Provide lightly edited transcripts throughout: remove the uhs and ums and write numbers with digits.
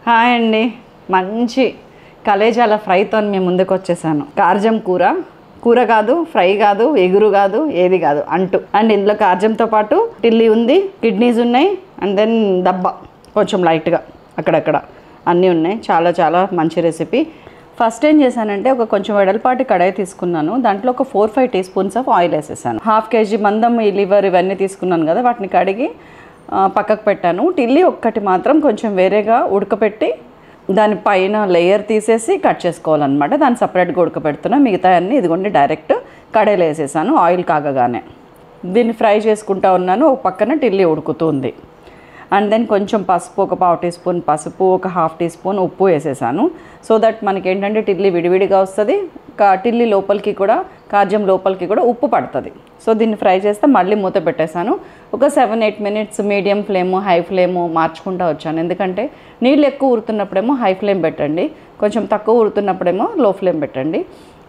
Hi అండి, మంచి కలేజాల ఫ్రైతో మేము ముందుకు వచ్చేసాను. కార్జం కూర కాదు, ఫ్రై కాదు, ఎగురు కాదు, ఏది కాదు అండ్ ఇందులో కార్జంతో పాటు టిల్లీ ఉంది, కిడ్నీస్ ఉన్నాయి, అండ్ దెన్ దబ్బ కొంచెం లైట్గా అక్కడక్కడ అన్నీ ఉన్నాయి. చాలా చాలా మంచి రెసిపీ. ఫస్ట్ ఏం చేశానంటే ఒక కొంచెం వెడల్పాటి కడాయి తీసుకున్నాను. దాంట్లో ఒక 4-5 టీ స్పూన్స్ ఆఫ్ ఆయిల్ వేసేసాను. 1/2 kg మందం ఈ లివర్ ఇవన్నీ తీసుకున్నాను కదా, వాటిని కడిగి పక్కకు పెట్టాను. టిల్లీ ఒక్కటి మాత్రం కొంచెం వేరేగా ఉడకపెట్టి దానిపైన లేయర్ తీసేసి కట్ చేసుకోవాలన్నమాట. దాన్ని సపరేట్గా ఉడకపెడుతున్నా. మిగతా అన్నీ ఇదిగోండి డైరెక్ట్ కడాయిలో వేసేసాను ఆయిల్ కాగగానే. దీన్ని ఫ్రై చేసుకుంటా ఉన్నాను. ఒక పక్కన టిల్లీ ఉడుకుతుంది. అండ్ దెన్ కొంచెం పసుపు, ఒక 1/2 టీ స్పూన్ పసుపు, ఒక 1/2 టీ స్పూన్ ఉప్పు వేసేసాను. సో దట్ మనకి ఏంటంటే టిల్లీ విడివిడిగా వస్తుంది. టిల్లీ లోపలికి కూడా, కార్జం లోపలికి కూడా ఉప్పు పడుతుంది. సో దీన్ని ఫ్రై చేస్తే మళ్ళీ మూత పెట్టేశాను. ఒక 7-8 minutes medium flame, high flame మార్చుకుంటూ వచ్చాను. ఎందుకంటే నీళ్ళు ఎక్కువ ఉడుతున్నప్పుడేమో హై ఫ్లేమ్ పెట్టండి, కొంచెం తక్కువ ఉడుతున్నప్పుడేమో లో ఫ్లేమ్ పెట్టండి.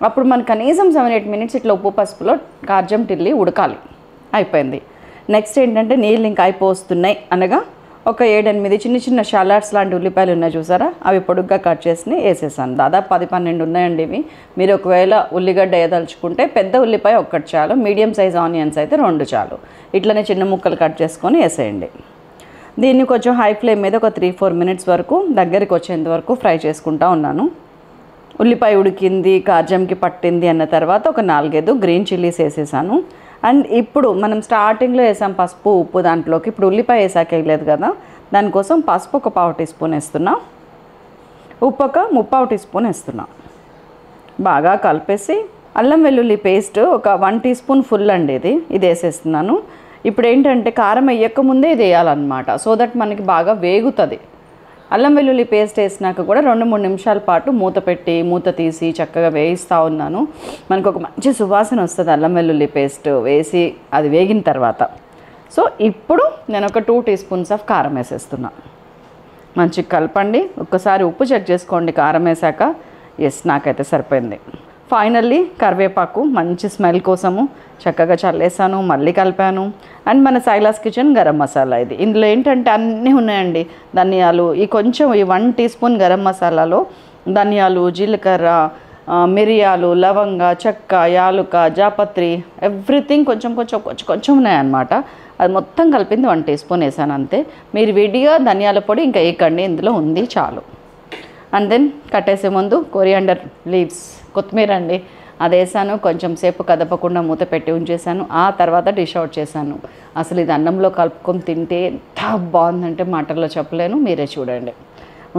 అప్పుడు మనకు కనీసం 7-8 మినిట్స్ ఇట్లా ఉప్పు పసుపులో కార్జం టిల్లీ ఉడకాలి. అయిపోయింది. నెక్స్ట్ ఏంటంటే నీళ్ళు ఇంకా అయిపోతున్నాయి అనగా ఒక 7-8 చిన్న చిన్న షాలాట్స్ లాంటి ఉల్లిపాయలు ఉన్నాయి చూసారా, అవి పొడుగ్గా కట్ చేసి వేసేసాను. దాదాపు 10-12 ఉన్నాయండి ఇవి. మీరు ఒకవేళ ఉల్లిగడ్డ వేయదలుచుకుంటే పెద్ద ఉల్లిపాయ ఒక్కటి చాలు, మీడియం సైజ్ ఆనియన్స్ అయితే 2 చాలు. ఇట్లనే చిన్న ముక్కలు కట్ చేసుకొని వేసేయండి. దీన్ని కొంచెం హై ఫ్లేమ్ మీద ఒక 3-4 మినిట్స్ వరకు దగ్గరికి వచ్చేంత వరకు ఫ్రై చేసుకుంటా ఉన్నాను. ఉల్లిపాయ ఉడికింది, కార్జంకి పట్టింది అన్న తర్వాత ఒక 4-5 గ్రీన్ చిల్లీస్ వేసేసాను. అండ్ ఇప్పుడు మనం స్టార్టింగ్లో వేసాం పసుపు ఉప్పు దాంట్లోకి. ఇప్పుడు ఉల్లిపాయ వేసాక వేయలేదు కదా, దానికోసం పసుపు ఒక 1/4 టీ స్పూన్ వేస్తున్నా, ఉప్పు ఒక 3/4 టీ స్పూన్ వేస్తున్నా. బాగా కలిపేసి అల్లం వెల్లుల్లి పేస్ట్ ఒక 1 టీ స్పూన్ ఫుల్ అండి ఇది వేసేస్తున్నాను. ఇప్పుడు ఏంటంటే కారం వేయకముందే ఇది వేయాలన్నమాట. సో దట్ మనకి బాగా వేగుతుంది. అల్లం వెల్లుల్లి పేస్ట్ వేసినాక కూడా 2-3 నిమిషాల పాటు మూత తీసి చక్కగా వేయిస్తూ ఉన్నాను. మనకు ఒక మంచి సువాసన వస్తుంది అల్లం వెల్లుల్లి పేస్ట్ వేసి అది వేగిన తర్వాత. సో ఇప్పుడు నేను ఒక 2 టీ స్పూన్స్ ఆఫ్ కారం వేసేస్తున్నా. మంచిగా కలపండి. ఒక్కసారి ఉప్పు చెక్ చేసుకోండి కారం వేసాక. ఎస్, నాకైతే సరిపోయింది. ఫైనల్లీ కరివేపాకు మంచి స్మెల్ కోసము చక్కగా చల్లేసాను, మళ్ళీ కలిపాను. అండ్ మన సైలాస్ కిచెన్ గరం మసాలా ఇది. ఇందులో ఏంటంటే అన్నీ ఉన్నాయండి. ధనియాలు, ఈ 1 టీ స్పూన్ గరం మసాలాలో ధనియాలు, జీలకర్ర, మిరియాలు, లవంగ, చెక్క, యాలుక, జాపత్రి, ఎవ్రీథింగ్ కొంచెం ఉన్నాయన్నమాట. అది మొత్తం కలిపింది 1 టీ స్పూన్ వేసాను అంతే. మీరు విడిగా ధనియాల పొడి ఇంకా వేయకండి, ఇందులో ఉంది చాలు. అండ్ దెన్ కట్టేసే ముందు కొరియాండర్ లీవ్స్, కొత్తిమీర అండి, అది వేసాను. కొంచెం సేపు కదపకుండా మూత పెట్టి ఉంచేసాను. ఆ తర్వాత డిష్ అవుట్ చేశాను. అసలు ఇది అన్నంలో కలుపుకొని తింటే ఎంత బాగుందంటే మాటల్లో చెప్పలేను, మీరే చూడండి.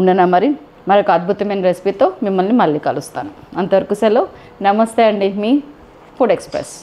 ఉండనా మరి మరొక అద్భుతమైన రెసిపీతో మిమ్మల్ని మళ్ళీ కలుస్తాను. అంతవరకు సెలవు. నమస్తే అండి, మీ ఫుడ్ ఎక్స్ప్రెస్.